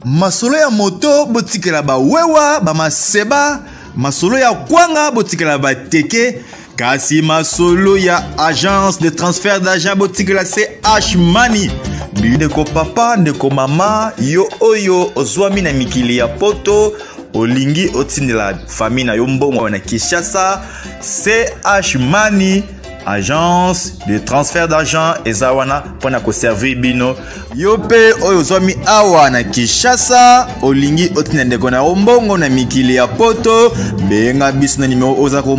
Masolo ya moto botikela ba wewa ba maseba, masolo ya kwanga botikela ba teke, kasi masolo ya agence de transfert d'argent botikela CH Money. Ndeko papa, ndeko mama, yo oyo ozwami na mikili ya poto, olingi otindela famille na yo mbongo na Kinshasa, CH Money, agence de transfert d'argent ezawana pona ko servir bino. Yo pe oyo ozwami awa na Kinshasa, olingi otindela ndeko na mbongo na mikili ya poto, benga biso na numero oza ko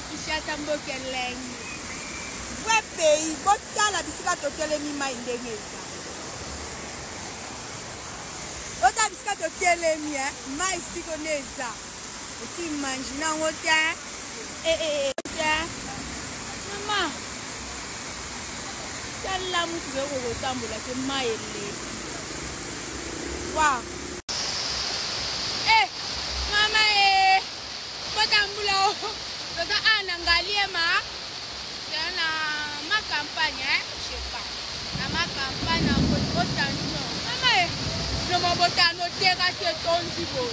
Kinshasa mbokeleng. Ouais pays, botala bisika totelemi mai ndengeza. Botala bisika totelemi mai sikoneza. Oti manjina ngota. Mama. Tala mutu beko kotambola ke mai ele. Wow. Mama botambula. Toka anangalie ma campagne, je sais pas. Na ma campagne en rotation. Maman, je m'en botte à nos terrasses ton zibo.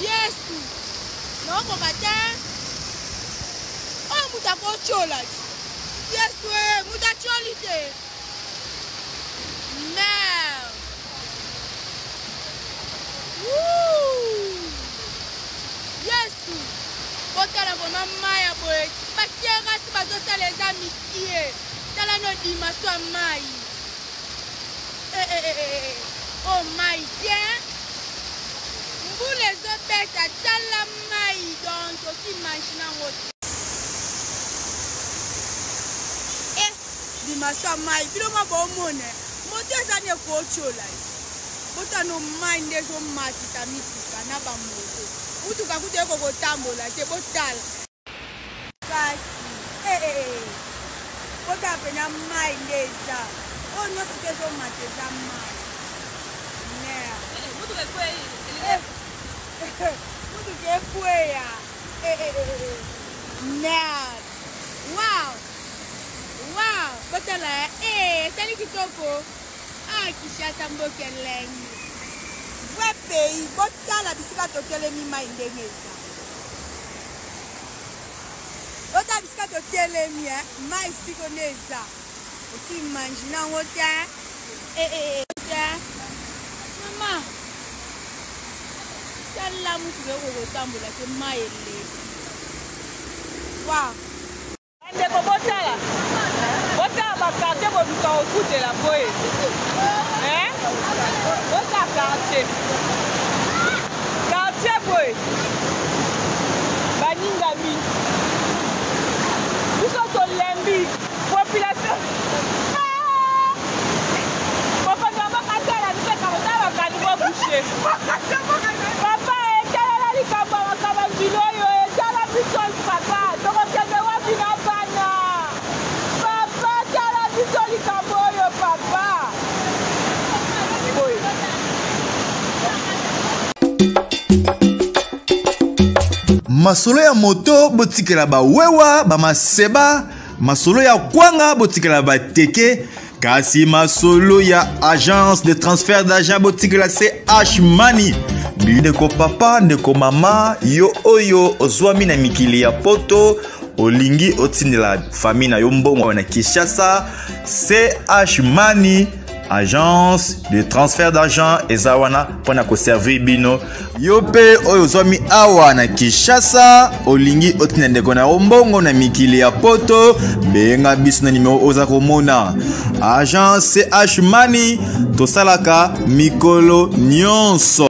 Yes. Non, mon matin. Oh, muta kochola. Yes, ouais, muta cholite. Merde. Botala vraiment maya boy. Batiera si bazota les amis qui tala no dimaso mai. Oh my bien. Mbule zo beta tala mai donc tu imagine ngoti. Dimaso mai bilo ma bo mone. Moto ezane ko chola. Botano mai ndezo mati tamiti na ba moto. Utu kakuti eko kotambola te botala. Kasi bota pena mai ndeza. Oh no sikezo mateza mai. Mutu kekwe. Mutu kekwe ya. Wow. Wow, botala sali kitoko. Kinshasa mbokeleng. Ouais pays, botala bisika totelemi mai ndengeza. Botala bisika totelemi mai sikoneza. Oti manjina ngota. Mama. Tala mutu beko kotambola ke mai ele. Wow. Ndeko botala. Botala bakarte bo bika okutela boye. Bota quartier. Quartier boy. Baningami. Nous sommes lembi. Population. Papa n'a pas qu'à la tête quand on a pas de boucher. Papa est à la likamba kama biloyo est à la puissance papa. Donc on vient de voir bina bana. Papa est à la puissance likamboyo papa. Masolo ya moto botikela ba wewa ba maseba, masolo ya kwanga botikela ba teke, kasi masolo ya agence de transfert d'argent botikela CH Money. Ndeko papa, ndeko mama, yo oyo ozwami na mikili ya poto, olingi otindela famille na yo mbongo na Kinshasa, CH Money, agence de transfert d'argent ezawana pona ko servir bino. Yo pe oyo ozwami awa na Kinshasa, olingi otindela ndeko na mbongo na mikili ya poto, benga biso na numero oza komona. Agence CH Money tosalaka mikolo nyonso.